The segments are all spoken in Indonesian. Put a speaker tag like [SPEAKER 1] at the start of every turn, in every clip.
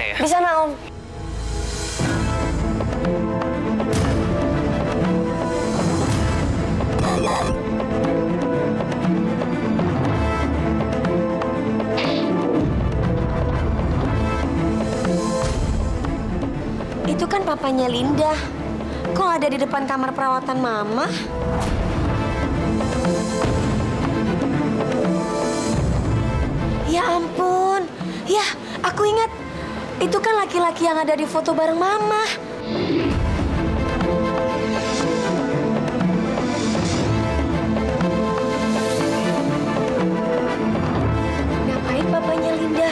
[SPEAKER 1] ya?
[SPEAKER 2] Di sana, Om. Itu kan papanya Linda. Kok ada di depan kamar perawatan Mama? Ya ampun. Ya, aku ingat. Itu kan laki-laki yang ada di foto bareng Mama. Ngapain papanya Linda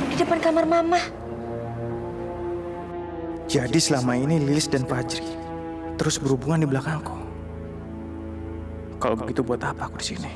[SPEAKER 2] di depan kamar Mama?
[SPEAKER 3] Jadi selama ini Lilis dan Fajri terus berhubungan di belakangku. Kalau begitu buat apa aku di sini?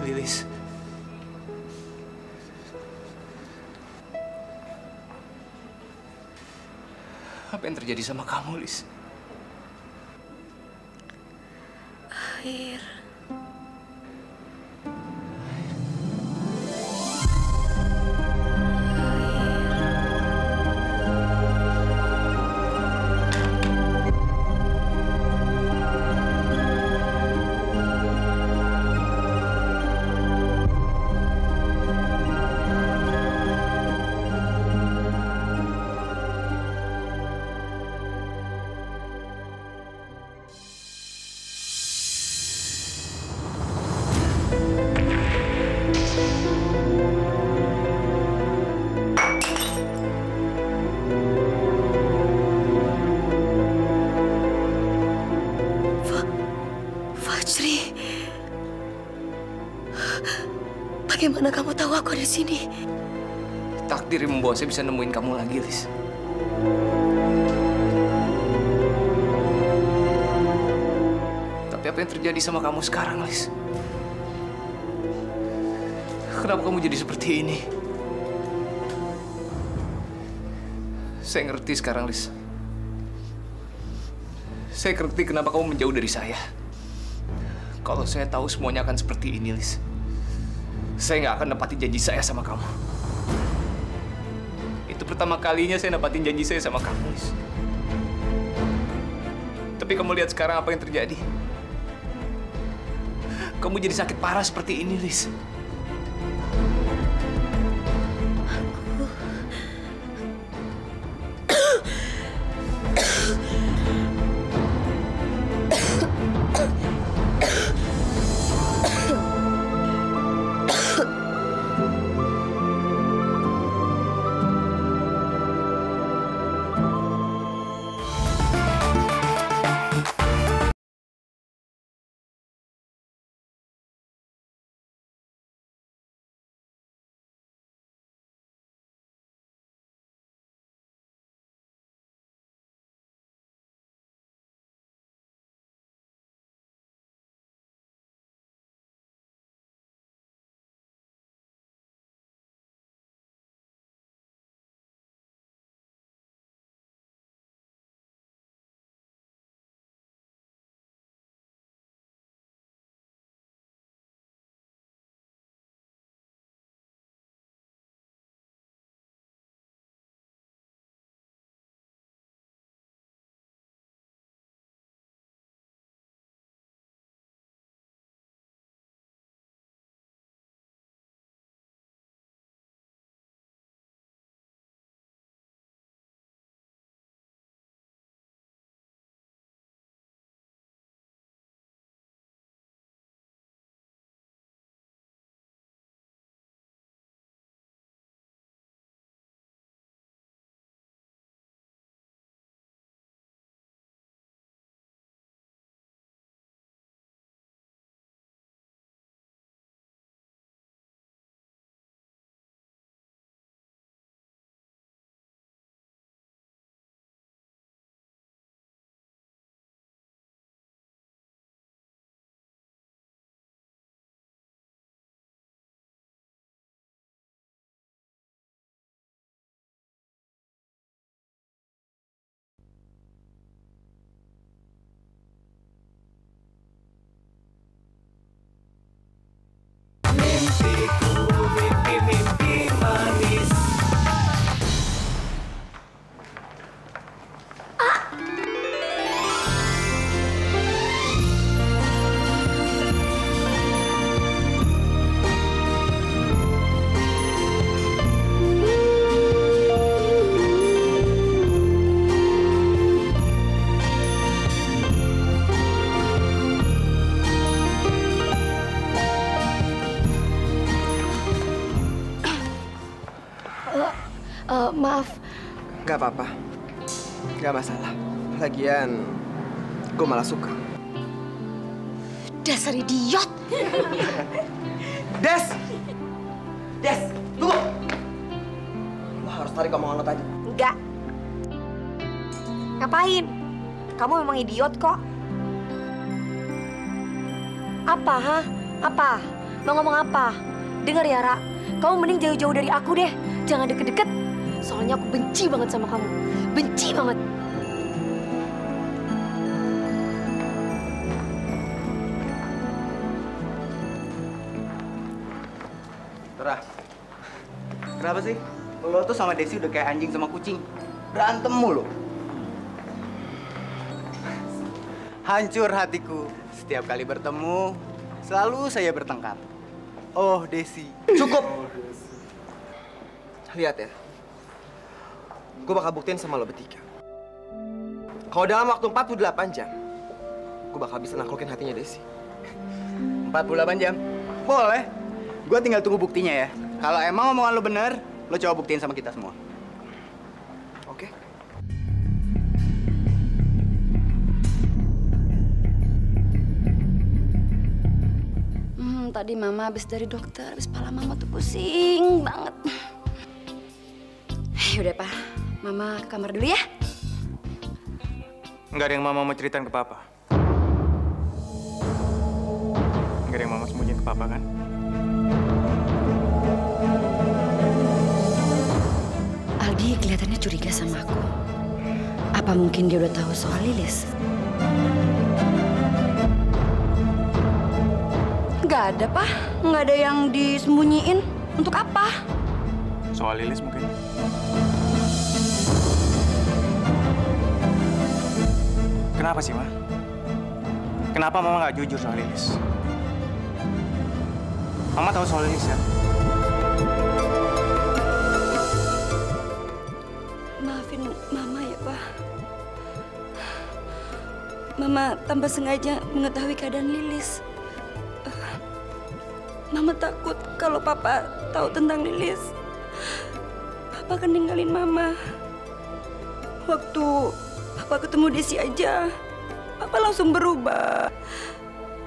[SPEAKER 1] Lilis. Apa yang terjadi sama kamu, Lis?
[SPEAKER 2] Air. Fajri, bagaimana kamu tahu aku ada di sini?
[SPEAKER 1] Takdir yang membawa saya bisa nemuin kamu lagi, Lis. Tapi apa yang terjadi sama kamu sekarang, Lis? Kenapa kamu jadi seperti ini? Saya ngerti sekarang, Lis. Saya ngerti kenapa kamu menjauh dari saya. Kalau saya tahu semuanya akan seperti ini, Lis, saya nggak akan nepatin janji saya sama kamu. Itu pertama kalinya saya nepatin janji saya sama kamu, Lis. Tapi kamu lihat sekarang apa yang terjadi. Kamu jadi sakit parah seperti ini, Lis.
[SPEAKER 2] Maaf.
[SPEAKER 4] Gak apa-apa. Gak masalah. Lagian, gue malah suka.
[SPEAKER 2] Dasar idiot.
[SPEAKER 4] Des! Des, tunggu! Lo harus tarik omongan lo tadi.
[SPEAKER 2] Enggak. Ngapain? Kamu memang idiot kok. Apa, ha? Apa? Mau ngomong apa? Dengar ya, Ra. Kamu mending jauh-jauh dari aku deh. Jangan deket-deket. Soalnya aku benci banget sama kamu. Benci banget.
[SPEAKER 5] Terah. Kenapa sih? Lo tuh sama Desi udah kayak anjing sama kucing. Berantem mulu. Hancur hatiku. Setiap kali bertemu, selalu saya bertengkar. Oh, Desi.
[SPEAKER 4] Cukup! Lihat ya. Gue bakal buktiin sama lo bertiga. Kalau dalam waktu 48 jam, gue bakal bisa naklukin hatinya Desi.
[SPEAKER 5] 48 jam? Boleh. Gue tinggal tunggu buktinya ya. Kalau emang omongan lo bener, lo coba buktiin sama kita semua.
[SPEAKER 4] Oke?
[SPEAKER 2] Tadi Mama habis dari dokter, habis kepala Mama tuh pusing banget. Yaudah, Pak. Mama ke kamar dulu ya.
[SPEAKER 3] Nggak ada yang Mama mau ceritain ke Papa. Nggak ada yang Mama sembunyiin ke Papa, kan?
[SPEAKER 2] Aldi kelihatannya curiga sama aku. Apa mungkin dia udah tahu soal Lilis? Nggak ada, Pak. Nggak ada yang disembunyiin. Untuk apa?
[SPEAKER 3] Soal Lilis mungkin. Kenapa sih, Ma? Kenapa Mama nggak jujur soal Lilis? Mama tahu soal Lilis, ya?
[SPEAKER 6] Maafin Mama ya, Pak. Mama tanpa sengaja mengetahui keadaan Lilis. Mama takut kalau Papa tahu tentang Lilis. Papa akan ninggalin Mama. Waktu Papa ketemu Desi aja, Papa langsung berubah.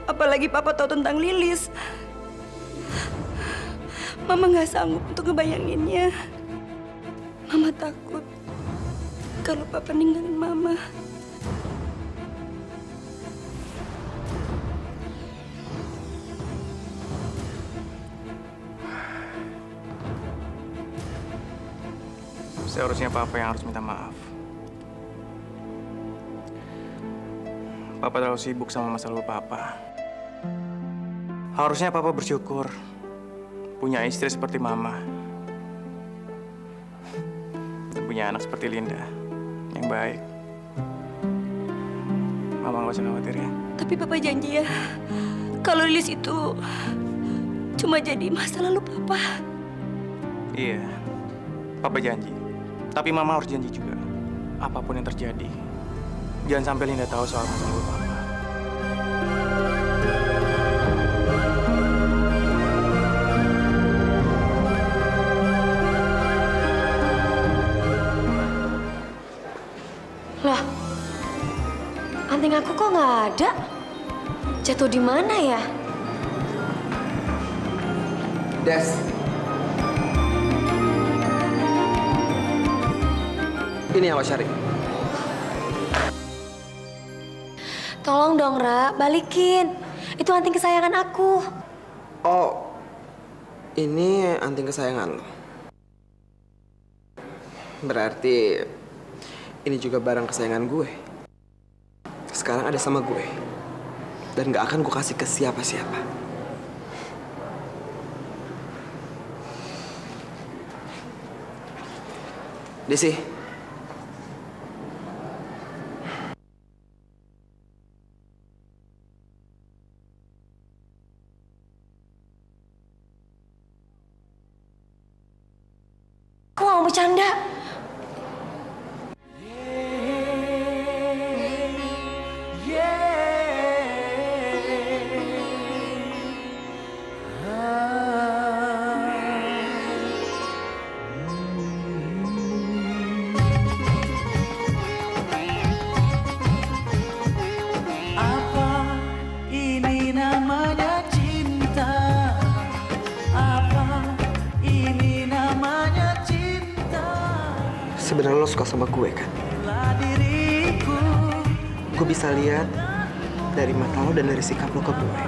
[SPEAKER 6] Apalagi Papa tahu tentang Lilis. Mama nggak sanggup untuk ngebayanginnya. Mama takut kalau Papa ninggalin Mama.
[SPEAKER 3] Seharusnya Papa yang harus minta maaf. Papa terlalu sibuk sama masa lalu Papa. Harusnya Papa bersyukur punya istri seperti Mama. Dan punya anak seperti Linda yang baik. Mama nggak usah khawatir ya.
[SPEAKER 6] Tapi Papa janji ya, kalau Lilis itu cuma jadi masa lalu Papa.
[SPEAKER 3] Iya, Papa janji. Tapi Mama harus janji juga. Apapun yang terjadi, jangan sampai Linda tahu soal masa lalu Papa.
[SPEAKER 2] Lah, anting aku kok nggak ada? Jatuh di mana ya?
[SPEAKER 4] Des. Ini yang lo cari.
[SPEAKER 2] Tolong dong, Ra, balikin. Itu anting kesayangan aku.
[SPEAKER 4] Oh, ini anting kesayangan lo. Berarti ini juga barang kesayangan gue. Sekarang ada sama gue. Dan gak akan gue kasih ke siapa-siapa. Desi.
[SPEAKER 2] Aku mau bercanda.
[SPEAKER 4] Sebenarnya lo suka sama gue kan? Gue bisa lihat dari mata lo dan dari sikap lo ke gue.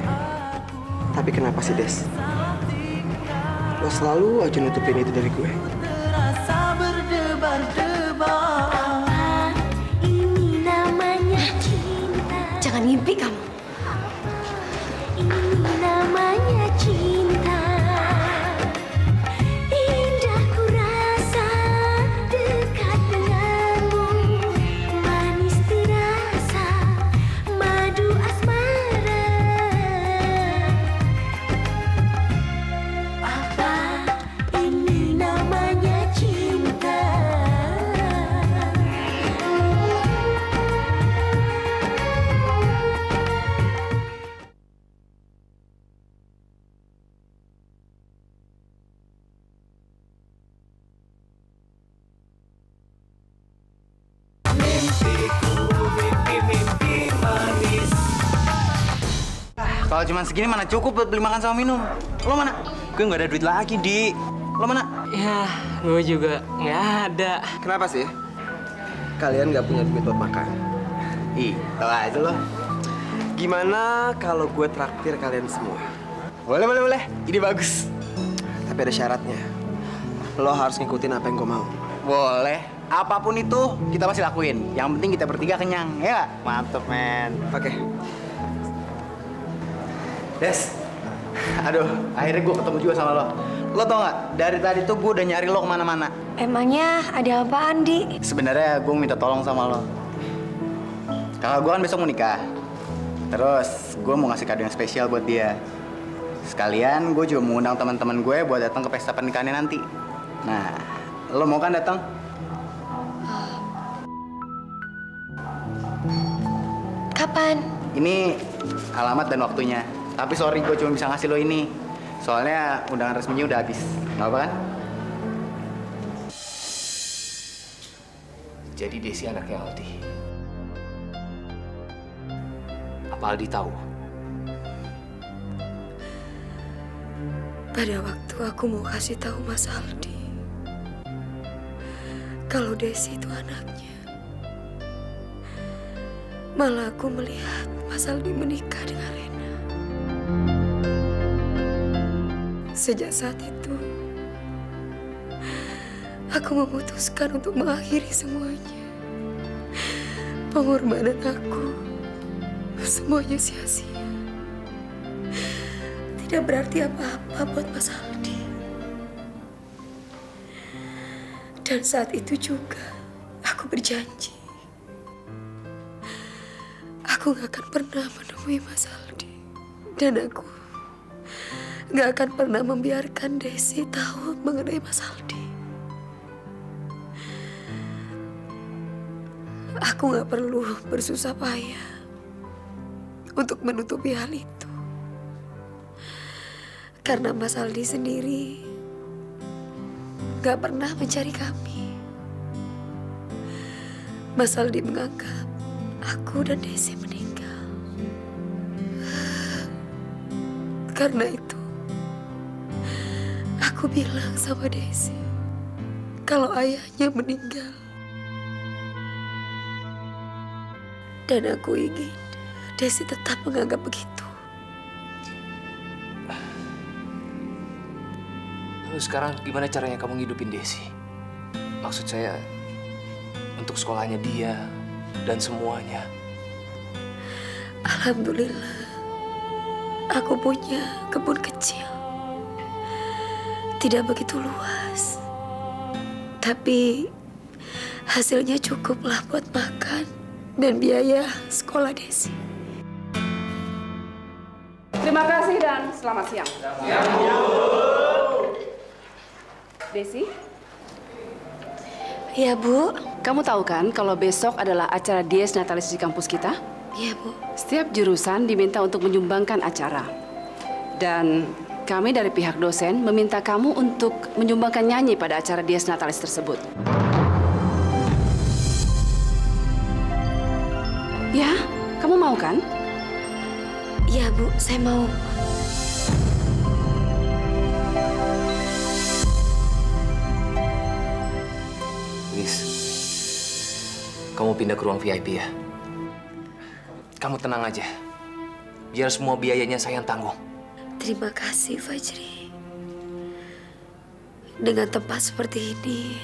[SPEAKER 4] Tapi kenapa sih, Des? Lo selalu aja nutupin itu dari gue.
[SPEAKER 2] Ini namanya cinta. Jangan ngimpi kamu. Ini namanya cinta. Indah ku rasa dekat denganmu. Manis terasa madu asmara. Apa ini namanya cinta?
[SPEAKER 5] Kalau cuma segini mana cukup buat beli makan sama minum. Lo mana?
[SPEAKER 3] Gue nggak ada duit lagi, Di.
[SPEAKER 5] Lo mana?
[SPEAKER 4] Ya, gue juga nggak ada. Kenapa sih? Kalian nggak punya duit buat makan?
[SPEAKER 5] Ih, tau aja lo.
[SPEAKER 4] Gimana kalau gue traktir kalian semua?
[SPEAKER 5] Boleh. Ini bagus.
[SPEAKER 4] Tapi ada syaratnya. Lo harus ngikutin apa yang gue mau.
[SPEAKER 5] Boleh. Apapun itu kita pasti lakuin. Yang penting kita bertiga kenyang, ya? Mantep, men.
[SPEAKER 4] Oke.
[SPEAKER 5] Des, aduh, akhirnya gue ketemu juga sama lo. Lo tau gak, dari tadi tuh gue udah nyari lo kemana-mana.
[SPEAKER 2] Emangnya ada apa, Andi?
[SPEAKER 5] Sebenarnya gue minta tolong sama lo. Kakak gue kan besok mau nikah. Terus gue mau ngasih kado yang spesial buat dia. Sekalian gue juga mau undang teman-teman gue buat datang ke pesta pernikahannya nanti. Nah, lo mau kan datang?
[SPEAKER 2] Kapan?
[SPEAKER 5] Ini alamat dan waktunya. Tapi sorry, gue cuma bisa ngasih lo ini. Soalnya undangan resminya udah habis. Nggak apa kan?
[SPEAKER 1] Jadi Desi anaknya Aldi. Apa Aldi tahu?
[SPEAKER 6] Pada waktu aku mau kasih tahu Mas Aldi kalau Desi itu anaknya, malah aku melihat Mas Aldi menikah dengan Rena. Sejak saat itu, aku memutuskan untuk mengakhiri semuanya. Pengorbanan aku, semuanya sia-sia. Tidak berarti apa-apa buat Mas Aldi. Dan saat itu juga, aku berjanji. Aku gak akan pernah menemui Mas Aldi. Dan aku gak akan pernah membiarkan Desi tahu mengenai Mas Aldi. Aku gak perlu bersusah payah untuk menutupi hal itu. Karena Mas Aldi sendiri gak pernah mencari kami. Mas Aldi menganggap aku dan Desi meninggal. Karena itu, aku bilang sama Desi kalau ayahnya meninggal. Dan aku ingin Desi tetap menganggap begitu.
[SPEAKER 1] Lalu sekarang gimana caranya kamu ngidupin Desi? Maksud saya, untuk sekolahnya dia dan semuanya.
[SPEAKER 6] Alhamdulillah, aku punya kebun kecil. Tidak begitu luas, tapi hasilnya cukuplah buat makan dan biaya sekolah Desi.
[SPEAKER 7] Terima kasih dan selamat siang. Desi?
[SPEAKER 2] Ya, Bu.
[SPEAKER 7] Kamu tahu kan kalau besok adalah acara Dies Natalis di kampus kita?
[SPEAKER 2] Iya, Bu.
[SPEAKER 7] Setiap jurusan diminta untuk menyumbangkan acara. Dan kami dari pihak dosen meminta kamu untuk menyumbangkan nyanyi pada acara Dies Natalis tersebut. Ya, kamu mau kan?
[SPEAKER 2] Iya, Bu. Saya mau.
[SPEAKER 1] Nis, mau pindah ke ruang VIP ya. Kamu tenang aja. Biar semua biayanya saya yang tanggung.
[SPEAKER 2] Terima kasih, Fajri. Dengan tempat seperti ini,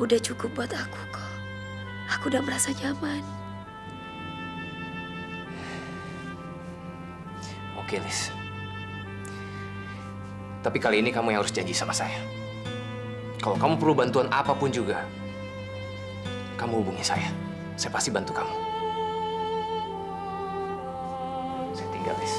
[SPEAKER 2] udah cukup buat aku kok. Aku udah merasa nyaman.
[SPEAKER 1] Oke, Lis. Tapi kali ini kamu yang harus janji sama saya. Kalau kamu perlu bantuan apapun juga, kamu hubungi saya. Saya pasti bantu kamu. Saya tinggal, Lis.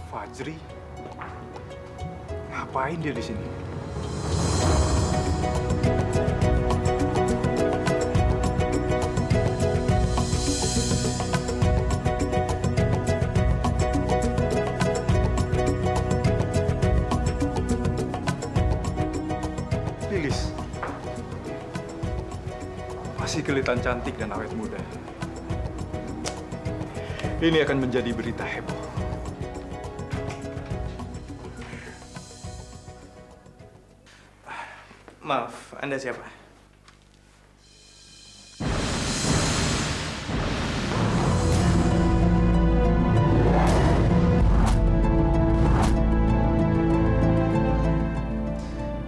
[SPEAKER 3] Fajri? Ngapain dia di sini? Lilis. Masih kelihatan cantik dan awet muda. Ini akan menjadi berita heboh. Maaf, Anda siapa?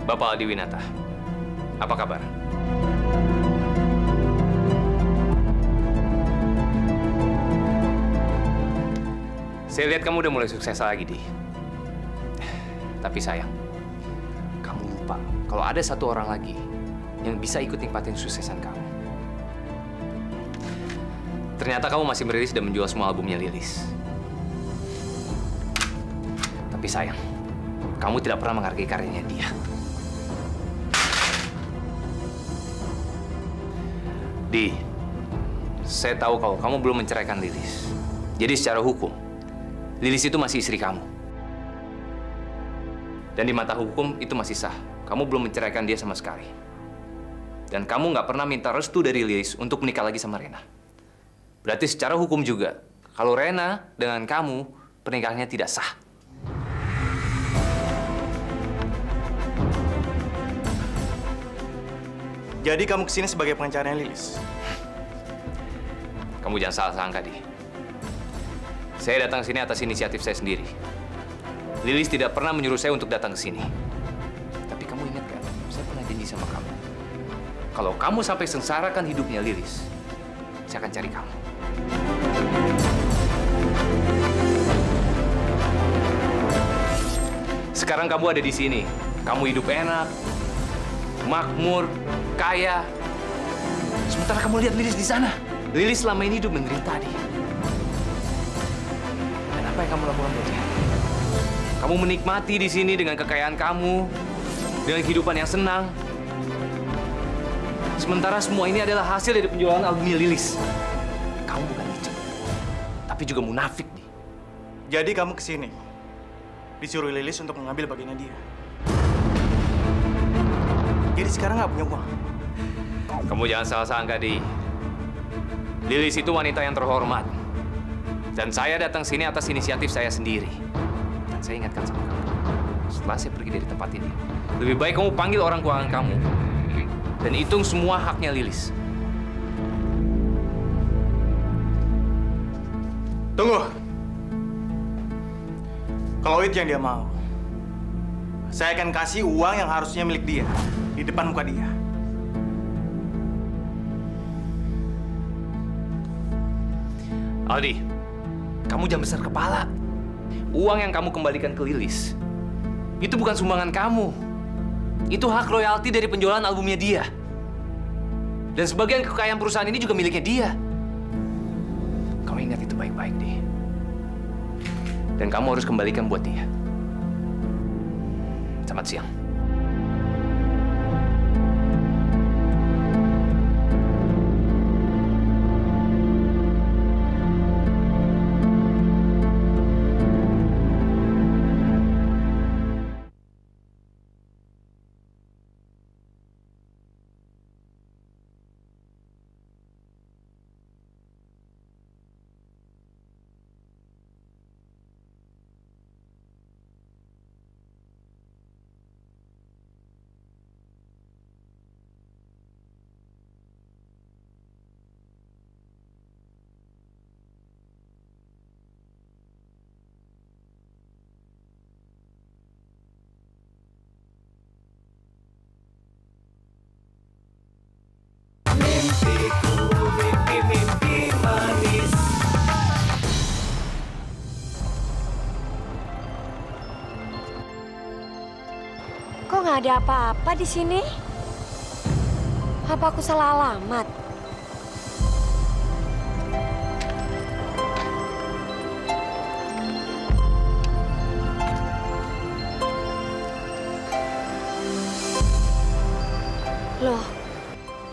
[SPEAKER 1] Bapak Aldi Winata, apa kabar? Saya lihat kamu udah mulai sukses lagi, Di. Tapi sayang, kamu lupa kalau ada satu orang lagi yang bisa ikut nikmatin suksesan kamu. Ternyata kamu masih merilis dan menjual semua albumnya Lilis. Tapi sayang, kamu tidak pernah menghargai karyanya dia. Di, saya tahu kalau kamu belum menceraikan Lilis. Jadi secara hukum, Lilis itu masih istri kamu. Dan di mata hukum itu masih sah. Kamu belum menceraikan dia sama sekali. Dan kamu nggak pernah minta restu dari Lilis untuk menikah lagi sama Rena. Berarti secara hukum juga, kalau Rena dengan kamu, pernikahannya tidak sah.
[SPEAKER 3] Jadi kamu kesini sebagai pengacaranya Lilis?
[SPEAKER 1] Kamu jangan salah sangka, Di. Saya datang ke sini atas inisiatif saya sendiri. Lilis tidak pernah menyuruh saya untuk datang ke sini. Tapi kamu ingat kan, saya pernah janji sama kamu. Kalau kamu sampai sengsarakan hidupnya Lilis, saya akan cari kamu. Sekarang kamu ada di sini. Kamu hidup enak, makmur, kaya. Sementara kamu lihat Lilis di sana. Lilis selama ini hidup menderita, Di. Dan apa yang kamu lakukan buat dia? Kamu menikmati di sini dengan kekayaan kamu, dengan kehidupan yang senang. Sementara semua ini adalah hasil dari penjualan albumnya Lilis. Kamu bukan licik, tapi juga munafik, Di.
[SPEAKER 3] Jadi kamu kesini disuruh Lilis untuk mengambil bagiannya dia. Jadi sekarang nggak punya uang.
[SPEAKER 1] Kamu jangan salah sangka, Di. Lilis itu wanita yang terhormat. Dan saya datang sini atas inisiatif saya sendiri. Dan saya ingatkan sama kamu, setelah saya pergi dari tempat ini, lebih baik kamu panggil orang keuangan kamu dan hitung semua haknya Lilis.
[SPEAKER 3] Tunggu. Kalau itu yang dia mau, saya akan kasih uang yang harusnya milik dia di depan muka dia.
[SPEAKER 1] Aldi, kamu jangan besar kepala. Uang yang kamu kembalikan ke Lilis, itu bukan sumbangan kamu. Itu hak royalti dari penjualan albumnya dia. Dan sebagian kekayaan perusahaan ini juga miliknya dia. Kamu ingat itu baik-baik, Di. Dan kamu harus kembalikan buat dia. Selamat siang.
[SPEAKER 2] Kok nggak ada apa-apa di sini? Apa aku salah alamat? Loh,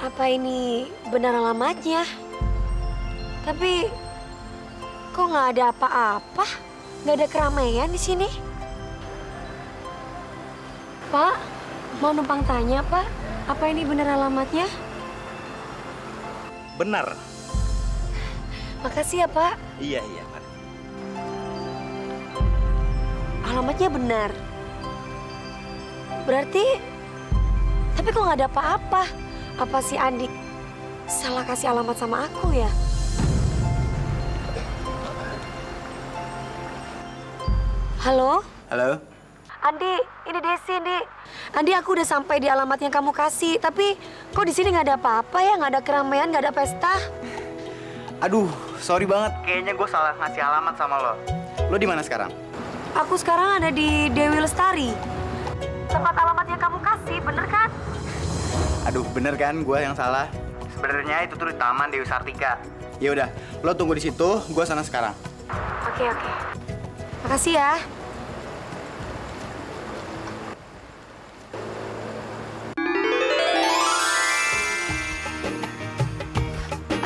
[SPEAKER 2] apa ini benar alamatnya? Tapi kok nggak ada apa-apa? Nggak ada keramaian di sini? Pak, mau numpang tanya, Pak. Apa ini benar alamatnya?
[SPEAKER 8] Benar.
[SPEAKER 2] Makasih ya, Pak.
[SPEAKER 8] Iya, Pak.
[SPEAKER 2] Alamatnya benar. Berarti, tapi kok nggak ada apa-apa? Apa si Andi salah kasih alamat sama aku ya? Halo?
[SPEAKER 5] Halo?
[SPEAKER 2] Andi, ini Desi, Andi. Andi, aku udah sampai di alamat yang kamu kasih. Tapi kok di sini nggak ada apa-apa ya? Nggak ada keramaian, nggak ada pesta?
[SPEAKER 5] Aduh, sorry banget. Kayaknya gue salah ngasih alamat sama lo. Lo di mana sekarang?
[SPEAKER 2] Aku sekarang ada di Dewi Lestari. Tempat alamat yang kamu kasih, bener kan?
[SPEAKER 5] Aduh, bener kan? Gue yang salah. Sebenarnya itu tuh di Taman Dewi Sartika. Ya udah, lo tunggu di situ. Gue sana sekarang.
[SPEAKER 2] Oke. Makasih ya.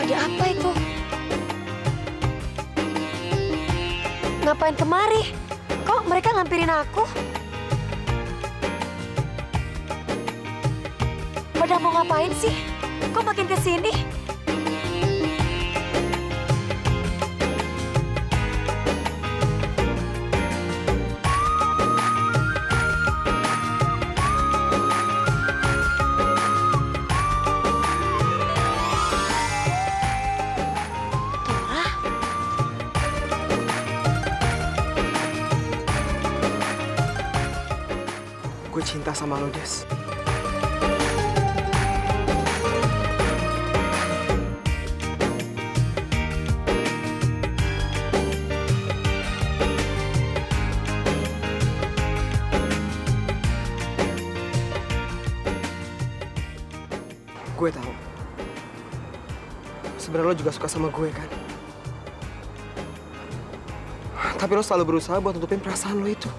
[SPEAKER 2] Ada apa itu? Ngapain kemari? Kok mereka ngampirin aku? Pada mau ngapain sih? Kok makin kesini?
[SPEAKER 4] Gue cinta sama lo, Des. Gue tahu. Sebenarnya lo juga suka sama gue, kan? Tapi lo selalu berusaha buat tutupin perasaan lo itu.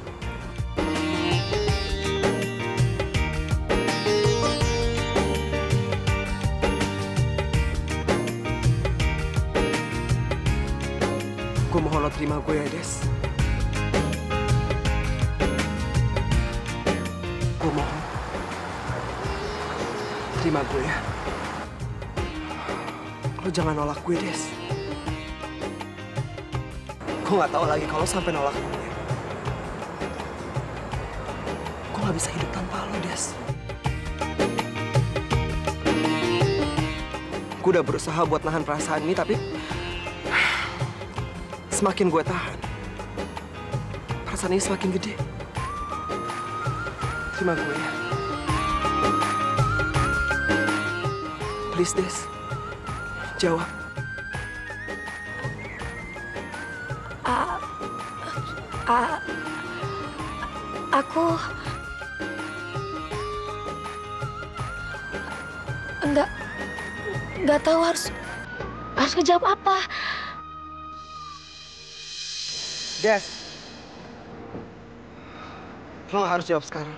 [SPEAKER 4] Gue mohon lo terima gue ya, Des. Gue mohon. Terima gue ya. Lo jangan nolak gue, Des. Gue gak tahu lagi kalau sampai nolak gue. Gue gak bisa hidup tanpa lo, Des. Gue udah berusaha buat nahan perasaan ini, tapi semakin gue tahan, perasaan ini semakin gede. Terima gue ya. Please, Des. Jawab.
[SPEAKER 2] Aku nggak tahu harus ngejawab apa.
[SPEAKER 4] Des, Lo gak harus jawab sekarang.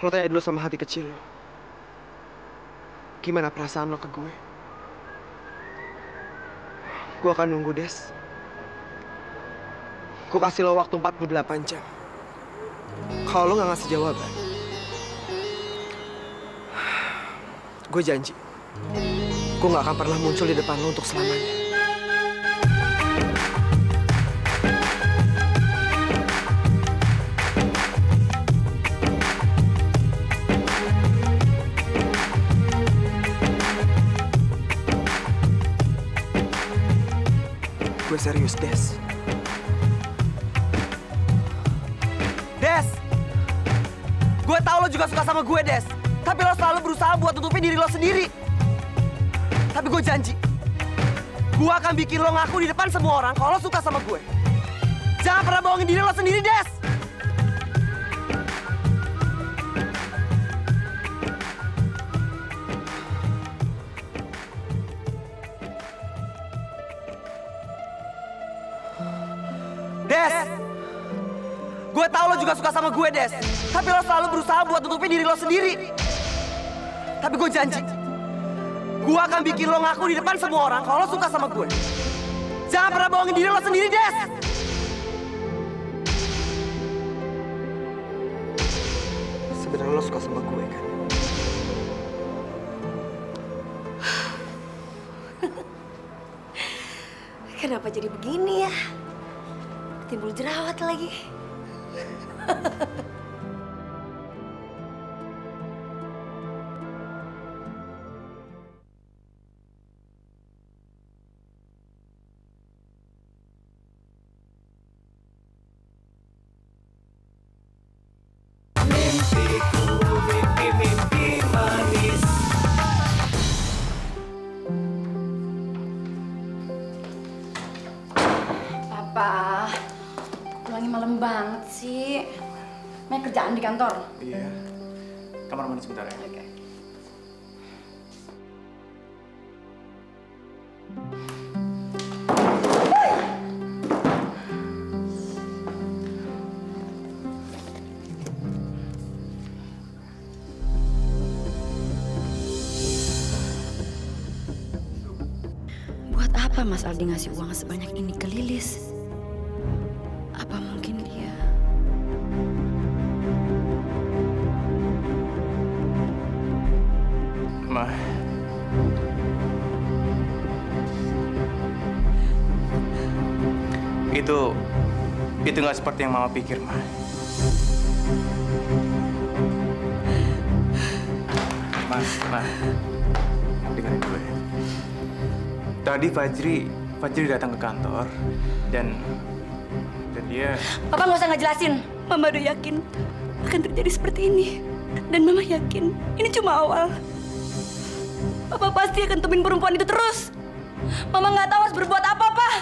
[SPEAKER 4] Lo tanya dulu sama hati kecil lo. Gimana perasaan lo ke gue? Gue akan nunggu, Des. Gue kasih lo waktu 48 jam. Kalau lo gak ngasih jawaban, gue janji, gue gak akan pernah muncul di depan lo untuk selamanya. Gue serius, Des. Des! Gue tahu lo juga suka sama gue, Des. Tapi lo selalu berusaha buat tutupin diri lo sendiri. Tapi gue janji, gue akan bikin lo ngaku di depan semua orang kalau lo suka sama gue. Jangan pernah bohongin diri lo sendiri, Des! Des! Gue tahu lo juga suka sama gue, Des. Tapi lo selalu berusaha buat tutupin diri lo sendiri. Tapi gue janji, gue akan bikin lo ngaku di depan semua orang kalau lo suka sama gue. Jangan pernah bohongin diri lo sendiri, Des! Sebenarnya lo suka sama gue, kan?
[SPEAKER 2] Kenapa jadi begini ya? Timbul jerawat lagi.
[SPEAKER 8] Apa? Pulangnya malam banget sih. Main kerjaan di kantor.
[SPEAKER 3] Iya. Kamar mandi sebentar ya.
[SPEAKER 8] Oke.
[SPEAKER 6] Buat apa Mas Aldi ngasih uang sebanyak ini ke Lilis? Apa mungkin dia...
[SPEAKER 3] Ma. Itu nggak seperti yang Mama pikir, Ma. Ma. Dengerin dulu ya. Tadi Fajri datang ke kantor dan dia...
[SPEAKER 6] Papa nggak usah ngejelasin. Mama udah yakin akan terjadi seperti ini. Dan Mama yakin ini cuma awal. Papa pasti akan temuin perempuan itu terus. Mama nggak tahu harus berbuat apa, Pak.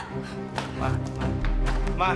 [SPEAKER 3] Ma.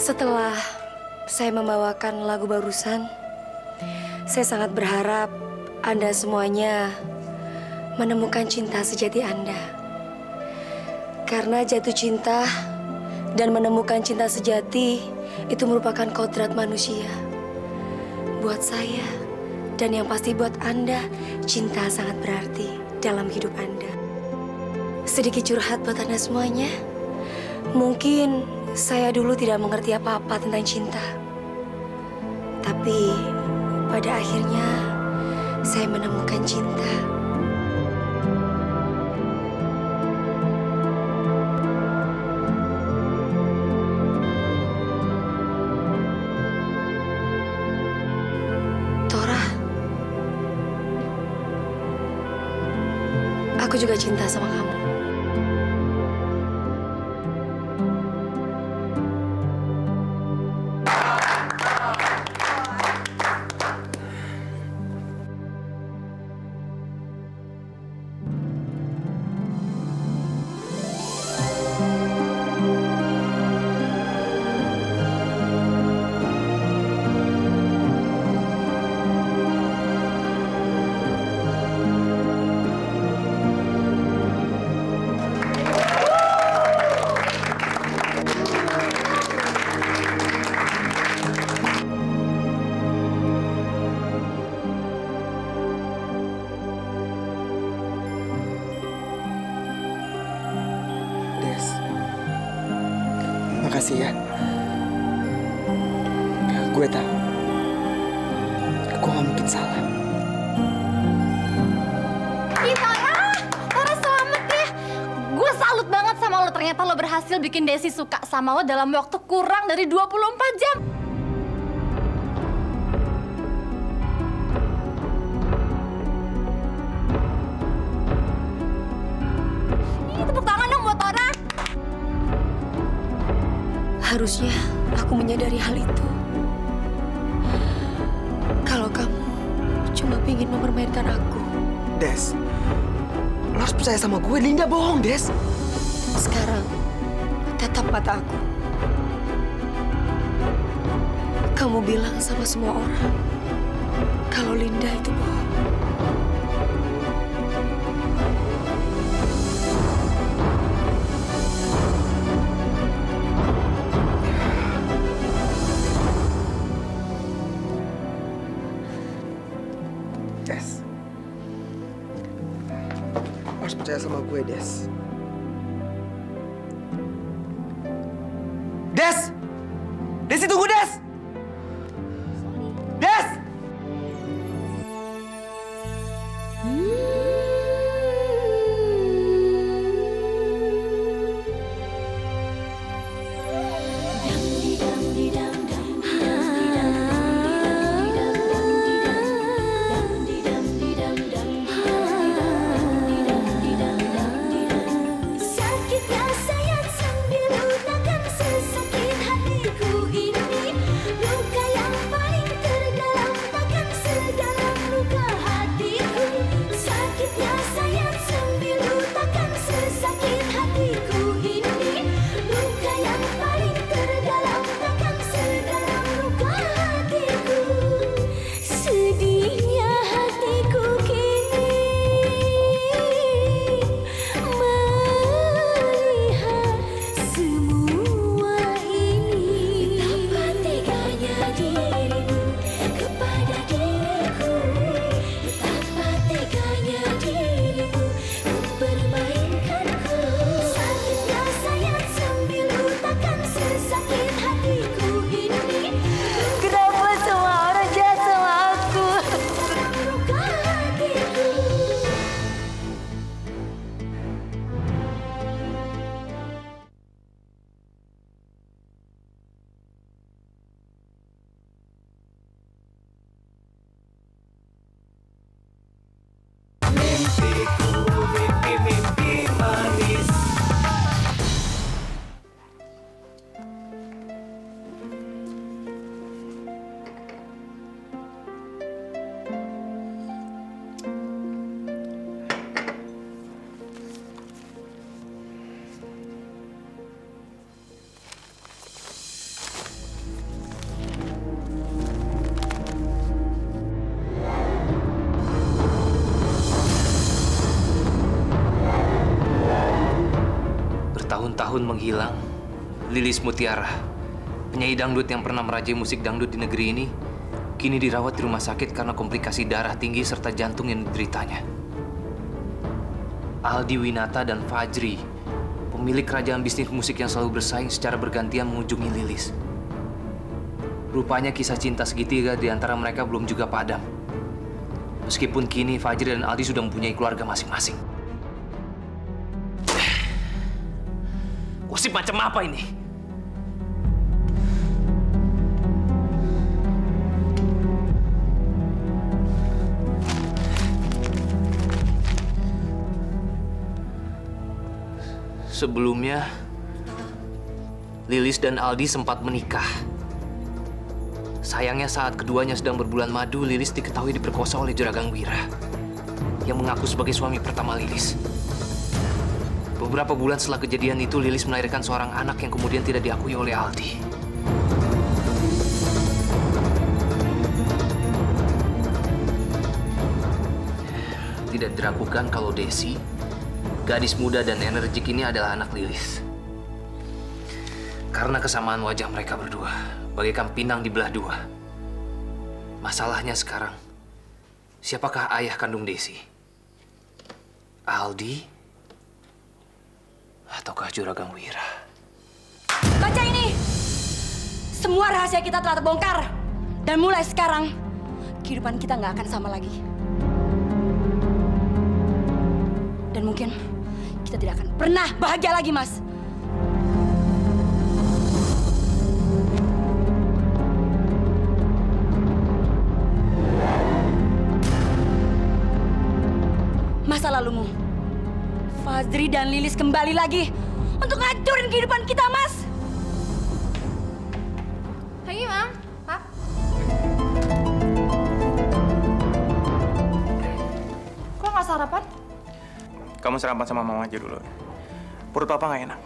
[SPEAKER 2] Setelah saya membawakan lagu barusan, saya sangat berharap Anda semuanya menemukan cinta sejati Anda. Karena jatuh cinta dan menemukan cinta sejati itu merupakan kodrat manusia. Buat saya dan yang pasti buat Anda, cinta sangat berarti dalam hidup Anda. Sedikit curhat buat Anda semuanya. Mungkin saya dulu tidak mengerti apa-apa tentang cinta. Tapi pada akhirnya saya menemukan cinta. Tora, aku juga cinta sama kamu.
[SPEAKER 4] Makasih ya. Gue tahu. Gue gak mungkin salah.
[SPEAKER 8] Tora selamat deh. Gue salut banget sama lo. Ternyata lo berhasil bikin Desi suka sama lo dalam waktu kurang dari 24 jam. Ini tepuk tangan dong buat Tora.
[SPEAKER 2] Harusnya aku menyadari hal itu. Kalau kamu cuma ingin mempermainkan aku.
[SPEAKER 4] Des, lo harus percaya sama gue. Linda bohong, Des.
[SPEAKER 2] Sekarang, tetap kata aku. Kamu bilang sama semua orang kalau Linda itu bohong.
[SPEAKER 4] Des, harus percaya sama gue, Des. Des! Desi, tunggu, Des! Des!
[SPEAKER 9] Sakit rasanya sambil lunakan sesakit hatiku ini.
[SPEAKER 1] tahun menghilang, Lilis Mutiara, penyanyi dangdut yang pernah merajai musik dangdut di negeri ini, kini dirawat di rumah sakit karena komplikasi darah tinggi serta jantung yang dideritanya. Aldi Winata dan Fajri, pemilik kerajaan bisnis musik yang selalu bersaing secara bergantian mengunjungi Lilis. Rupanya kisah cinta segitiga di antara mereka belum juga padam. Meskipun kini Fajri dan Aldi sudah mempunyai keluarga masing-masing. Gosip macam apa ini? Sebelumnya, Lilis dan Aldi sempat menikah. Sayangnya saat keduanya sedang berbulan madu, Lilis diketahui diperkosa oleh Juragan Wira yang mengaku sebagai suami pertama Lilis. Beberapa bulan setelah kejadian itu, Lilis melahirkan seorang anak yang kemudian tidak diakui oleh Aldi. Tidak diragukan kalau Desi, gadis muda dan energik ini adalah anak Lilis. Karena kesamaan wajah mereka berdua, bagaikan pinang di belah dua. Masalahnya sekarang, siapakah ayah kandung Desi? Aldi? Ataukah Juragan Wira?
[SPEAKER 6] Baca ini! Semua rahasia kita telah terbongkar. Dan mulai sekarang, kehidupan kita nggak akan sama lagi. Dan mungkin kita tidak akan pernah bahagia lagi, Mas. Masa lalumu, Fajri dan Lilis kembali lagi untuk ngancurin kehidupan kita, Mas.
[SPEAKER 8] Pagi, Mam. Pak. Kok nggak sarapan?
[SPEAKER 3] Kamu sarapan sama mama aja dulu. Perut papa nggak enak.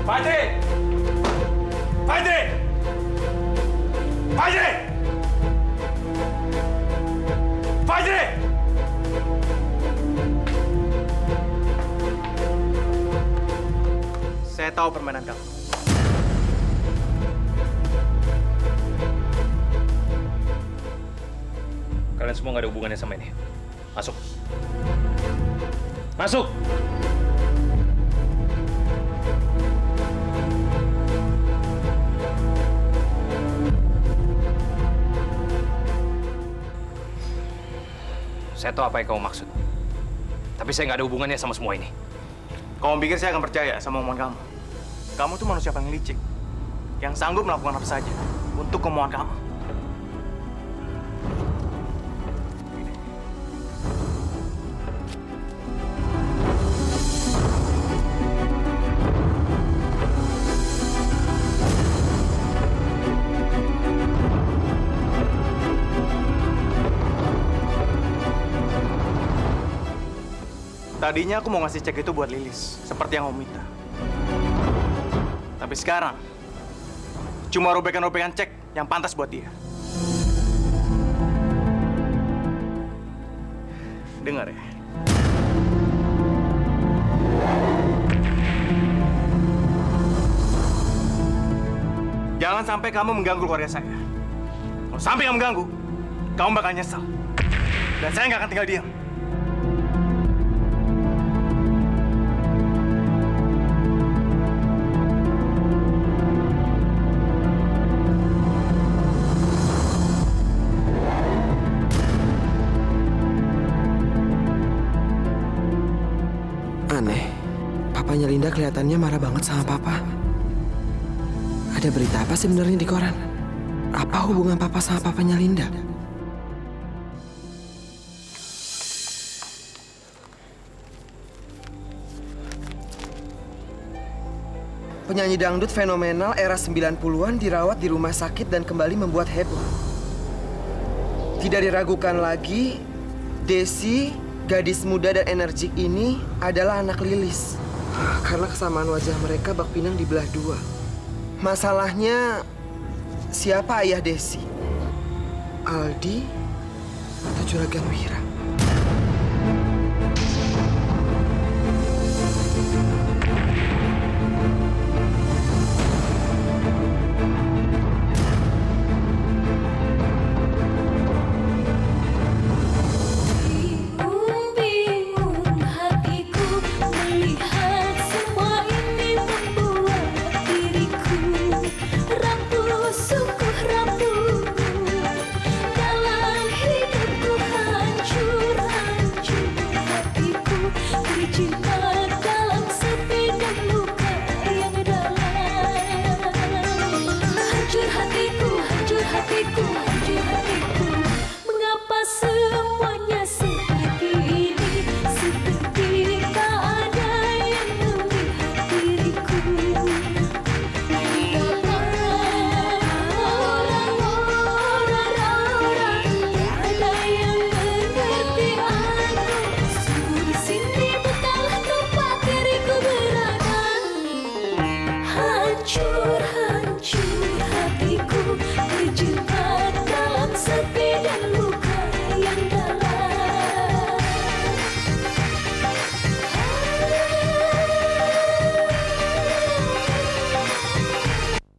[SPEAKER 9] Fajri! Fajri! Fajri! Fajri!
[SPEAKER 3] Saya tahu permainan kamu.
[SPEAKER 1] Kalian semua nggak ada hubungannya sama ini. Masuk. Masuk! Saya tahu apa yang kamu maksud. Tapi saya nggak ada hubungannya sama semua ini.
[SPEAKER 3] Kamu pikir saya akan percaya sama omongan kamu? Kamu tuh manusia paling licik, yang sanggup melakukan apa saja untuk kemauan kamu. Tadinya aku mau ngasih cek itu buat Lilis, seperti yang kamu minta. Tapi sekarang, cuma robekan-robekan cek yang pantas buat dia. Dengar ya. Jangan sampai kamu mengganggu keluarga saya. Kalau sampai kamu mengganggu, kamu bakal nyesal. Dan saya nggak akan tinggal diam.
[SPEAKER 10] Aneh, papanya Linda kelihatannya marah banget sama papa. Ada berita apa sebenarnya di koran? Apa hubungan papa sama papanya Linda? Penyanyi dangdut fenomenal era 90-an dirawat di rumah sakit dan kembali membuat heboh. Tidak diragukan lagi, Desi gadis muda dan energik ini adalah anak Lilis. Karena kesamaan wajah mereka bak pinang dibelah dua. Masalahnya, siapa ayah Desi? Aldi atau Juragan Wira?